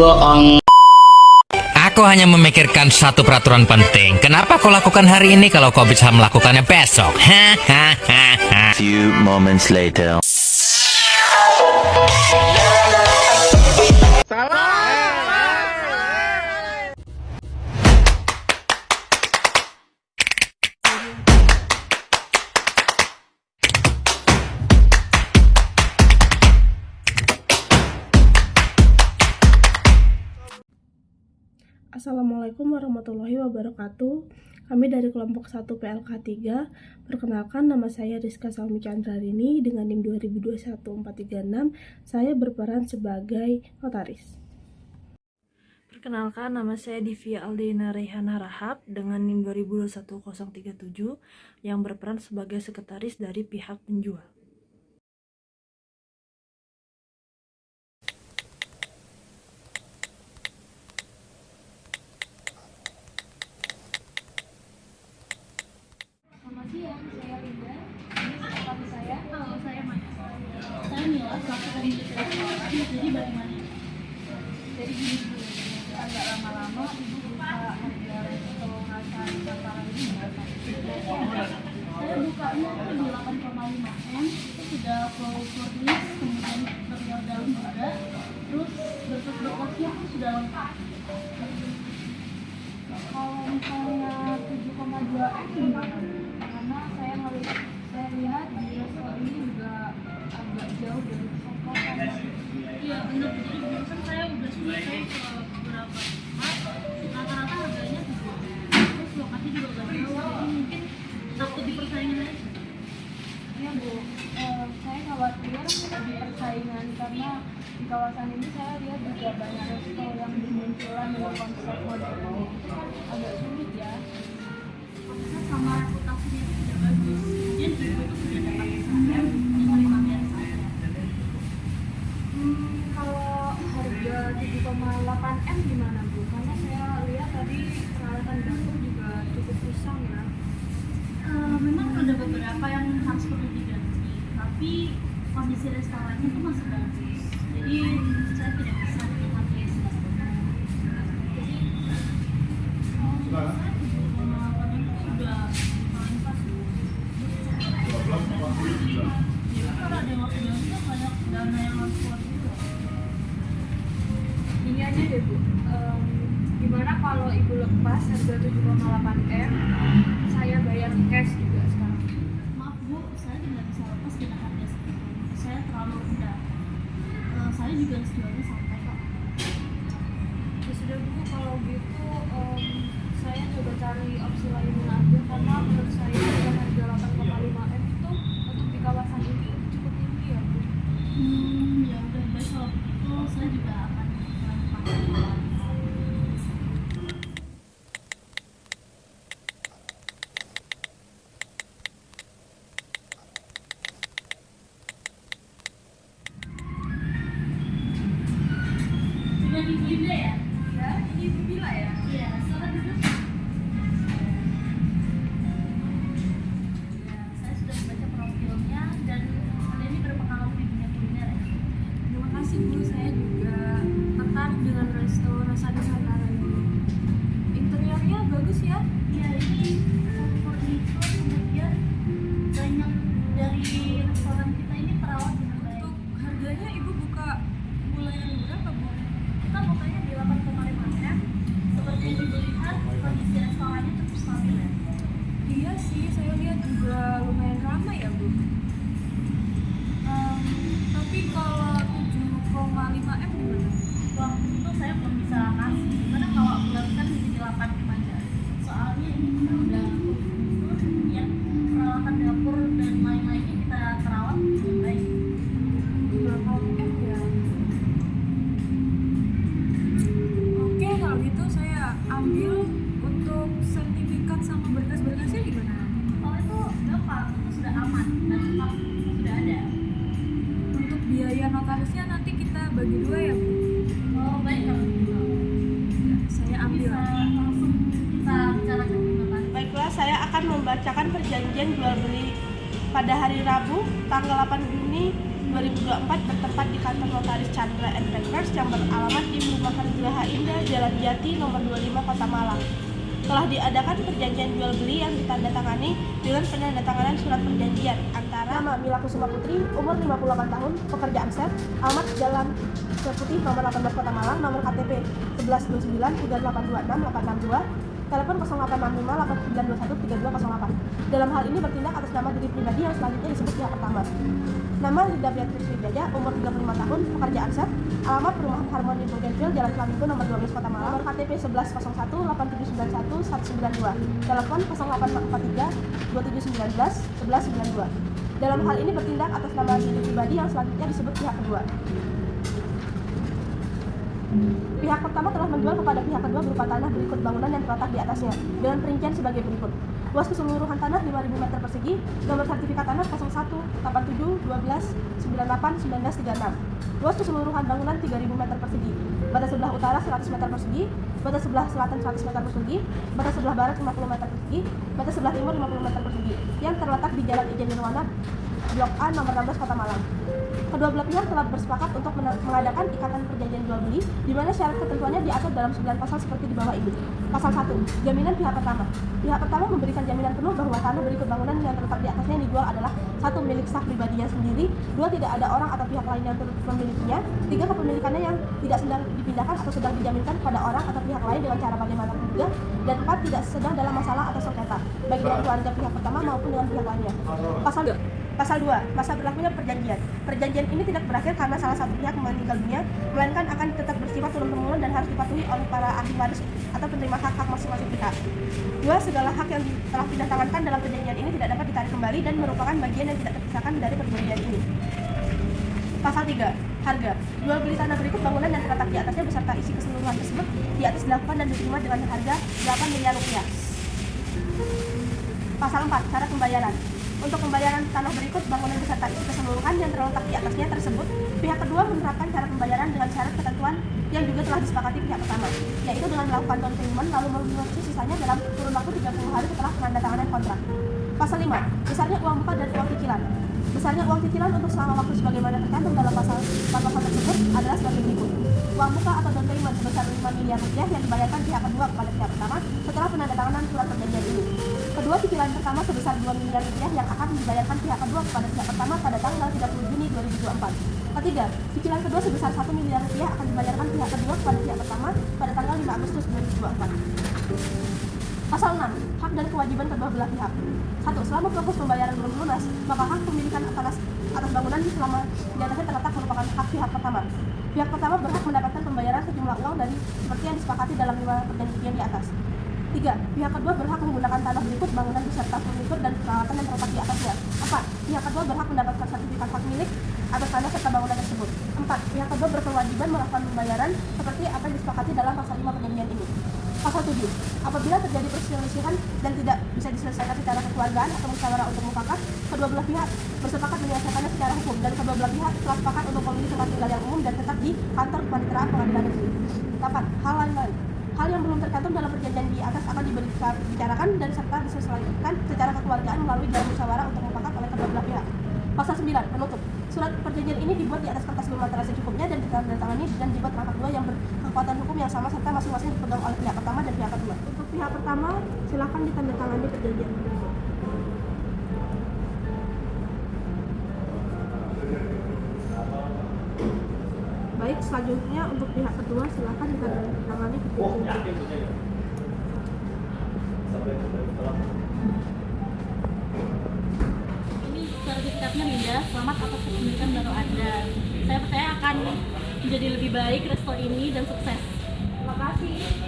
Aku hanya memikirkan satu peraturan penting. Kenapa kau lakukan hari ini kalau kau bisa melakukannya besok? Few moments later. Assalamualaikum warahmatullahi wabarakatuh. Kami dari kelompok 1 PLK 3. Perkenalkan, nama saya Rizka Salmi Chandrarini dengan NIM 2021-436. Saya berperan sebagai notaris. Perkenalkan, nama saya Divya Aldina Rehana Rahab dengan NIM 2021-037 yang berperan sebagai sekretaris dari pihak penjual. Selamat siang, saya Linda. Ini siapa saya? Halo, saya Maya. Saya Mila, selaku dari restoran. Jadi bagaimana? Jadi gini dulu, agak lama-lama ibu buka harga resto ngasari makanan ini berapa? Saya bukanya itu di 8,5 M. Itu sudah full furnish, kemudian interior dalam juga. Terus berkas-berkasnya pun sudah lengkap. Kalau misalnya 7,2 M gimana? Karena saya lihat di resto ini juga agak jauh dari Soko kan. Iya benar, jadi barusan saya udah survei ke beberapa tempat, rata-rata harganya juga. Terus lokasi juga agak jauh, jadi mungkin takut di persaingan aja. Iya Bu, saya khawatir di persaingan karena di kawasan ini saya lihat juga banyak resto yang bermunculan dengan konsep modern. Itu kan agak sulit ya. Karena sama reputasinya itu tidak bagus. Kemudian ibu itu sudah dapat SHM, tinggal pamer saja. Kalau harga 7,8 M gimana Bu? Karena saya lihat tadi peralatan dapur juga cukup usang ya. Memang ada beberapa yang harus perlu diganti, tapi kondisi restorannya itu masih bagus. Jadi saya tidak bisa mengapresiasi. Jadi saya sudah paling pas. Jadi kalau ada yang waktu belanja banyak dana yang harus keluar juga. Ini aja deh Bu, gimana kalau Ibu lepas harga 7,8 M, saya bayar cash juga sekarang. Maaf Bu, saya tidak bisa lepas dengan harga segitu. Saya terlalu rendah. Saya juga harus jualnya sampai kok. Ya sudah Bu, kalau gitu saya coba cari opsi lain aja karena menurut saya dengan harga 8,5 M itu untuk di kawasan ini cukup tinggi ya Bu. Ya udah baik, kalau begitu saya juga akan melakukan. Dengan Ibu Linda ya? Ya, ini Ibu Bila ya? Iya, silakan duduk. Ya, saya sudah membaca profilnya dan Anda ini berpengalaman di dunia kuliner ya? Terima kasih Bu, saya juga tertarik dengan resto Rasa Nusantara ini. Interiornya bagus ya? Iya, ini furniture, kemudian banyak dari restoran kita ini perawat dengan baik. Untuk harganya Ibu buka mulai dari berapa Bu? Kita bukanya di 8,5 M. Seperti yang Ibu lihat, kondisi restorannya cukup stabil ya. Iya sih, saya lihat juga lumayan ramai ya Bu. Tapi kalau 7,5 M gimana? Wah, itu saya belum bisa kasih. Gimana kalau bulan kan di 8 M aja? Soalnya ini kita udah kemudian peralatan dapur dan lain-lainnya kita terawat dengan baik. 8 M ya. Oke, kalau gitu saya ambil. Untuk sertifikat sama berkas-berkasnya gimana? Kalau itu gampang, itu sudah aman dan tetap sudah ada. Untuk biaya notarisnya nanti kita bagi dua ya Bu? Oh baik, kalau begitu Saya ambil. bisa langsung kita bicarakan dengan Pak. Baiklah, saya akan membacakan perjanjian jual beli pada hari Rabu tanggal 8 Juni 2024 bertempat di kantor Notaris Chandra & Partners yang beralamat di Perumahan Geraha Indah, Jalan Jati, nomor 25, Kota Malang. Telah diadakan perjanjian jual beli yang ditandatangani dengan penandatanganan surat perjanjian antara nama Mila Kusuma Putri, umur 58 tahun, pekerjaan set, alamat Jalan Seputih nomor 18 Kota Malang, nomor KTP 1129 3826 862, telepon 0865 8921 3208. Dalam hal ini bertindak atas nama diri pribadi yang selanjutnya disebut pihak pertama. Nama Linda Beatrice Wijaja, umur 35 tahun, pekerjaan set, alamat Perumahan Harmoni Bougainville, Jalan Flamingo nomor 12 Kota Malang, nomor KTP 1101 8791 192, telepon 0843 2719 1192. Dalam hal ini bertindak atas nama diri pribadi yang selanjutnya disebut pihak kedua. Pihak pertama telah menjual kepada pihak kedua berupa tanah berikut bangunan yang terletak di atasnya dengan perincian sebagai berikut. Luas keseluruhan tanah 5.000 meter persegi, nomor sertifikat tanah 01 87 12 98 1936. Luas keseluruhan bangunan 3.000 meter persegi. Batas sebelah utara 100 meter persegi, batas sebelah selatan 100 meter persegi, batas sebelah barat 50 meter persegi, batas sebelah timur 50 meter persegi, yang terletak di Jalan Ijen Nirwana, Blok A nomor 16 Kota Malang. Kedua belah pihak telah bersepakat untuk mengadakan ikatan perjanjian jual beli, di mana syarat ketentuannya diatur dalam 9 pasal seperti di bawah ini. Pasal 1. Jaminan pihak pertama. Pihak pertama memberikan jaminan penuh bahwa tanah berikut bangunan yang terletak di atasnya yang dijual adalah 1. Milik sah pribadinya sendiri, 2. Tidak ada orang atau pihak lain yang turut memilikinya, 3. Kepemilikannya yang tidak sedang dipindahkan atau sedang dijaminkan kepada orang atau pihak lain dengan cara bagaimanapun juga, dan 4. Tidak sedang dalam masalah atau sengketa, baik dengan keluarga pihak pertama maupun dengan pihak lainnya. Pasal 2. Masa berlakunya perjanjian. Perjanjian ini tidak berakhir karena salah satu pihak meninggal dunia, melainkan akan tetap bersifat turun-temurun dan harus dipatuhi oleh para ahli waris atau penerima hak-hak masing-masing pihak. 2. Segala hak yang telah ditandatangani dalam perjanjian ini tidak dapat ditarik kembali dan merupakan bagian yang tidak terpisahkan dari perjanjian ini. Pasal 3. Harga. Jual beli tanah berikut bangunan yang terletak di atasnya beserta isi keseluruhan tersebut di atas dilakukan dan diterima dengan harga 8 miliar rupiah. Pasal 4. Syarat pembayaran. Untuk pembayaran tanah berikut bangunan beserta isi keseluruhan yang terletak di atasnya tersebut, pihak kedua menerapkan syarat pembayaran dengan syarat ketentuan yang juga telah disepakati pihak pertama, yaitu dengan melakukan down payment lalu melunasi sisanya dalam kurun waktu 30 hari setelah penandatanganan kontrak. Pasal 5. Besarnya uang muka dan uang cicilan. Besarnya uang cicilan untuk selama waktu sebagaimana tercantum dalam pasal tersebut adalah sebagai berikut. Uang muka atau down payment sebesar 5 miliar rupiah yang dibayarkan pihak kedua kepada pihak pertama setelah penandatanganan surat perjanjian ini. Kedua, cicilan pertama sebesar 2 miliar rupiah yang akan dibayarkan pihak kedua kepada pihak pertama pada tanggal 30 Juni 2024. Ketiga, cicilan kedua sebesar 1 miliar rupiah akan dibayarkan pihak kedua kepada pihak pertama pada tanggal 5 Agustus 2024. Pasal 6. Hak dan kewajiban kedua belah pihak. 1. Selama proses pembayaran belum lunas, maka hak pemilikan atas bangunan selama di atasnya terletak merupakan hak pihak pertama. Pihak pertama berhak mendapatkan pembayaran sejumlah uang dari seperti yang disepakati dalam 5 perjanjian di atas. 3. Pihak kedua berhak menggunakan tanah berikut bangunan beserta furnitur dan peralatan yang terletak di atasnya. 4. Pihak kedua berhak mendapatkan sertifikat hak milik atas tanah serta bangunan tersebut. 4. Pihak kedua berkewajiban melakukan pembayaran seperti apa yang disepakati dalam pasal 5 perjanjian ini. Pasal 7. Apabila terjadi perselisihan dan tidak bisa diselesaikan secara kekeluargaan atau musyawarah untuk mufakat, kedua belah pihak bersepakat menyelesaikannya secara hukum dan kedua belah pihak telah sepakat untuk memilih tempat tinggal yang umum dan tetap di kantor kepaniteraan pengadilan negeri. 8. Hal lain-lain. Hal yang belum tercantum dalam perjanjian di atas akan dibicarakan dan serta diselesaikan secara kekeluargaan melalui jalur musyawarah untuk mufakat oleh kedua belah pihak. Pasal 9. Penutup. Surat perjanjian ini dibuat di atas kertas bermaterai secukupnya dan ditandatangani dan dibuat rangka kedua yang berkekuatan hukum yang sama serta masing-masing dipegang oleh pihak pertama dan pihak kedua. Untuk pihak pertama, silakan ditandatangani perjanjian berikut. Baik, selanjutnya untuk pihak kedua silakan ditandatangani perjanjian berikut. Sertifikatnya Linda, selamat atas kepemilikan baru Anda. Saya percaya akan menjadi lebih baik resto ini dan sukses. Terima kasih.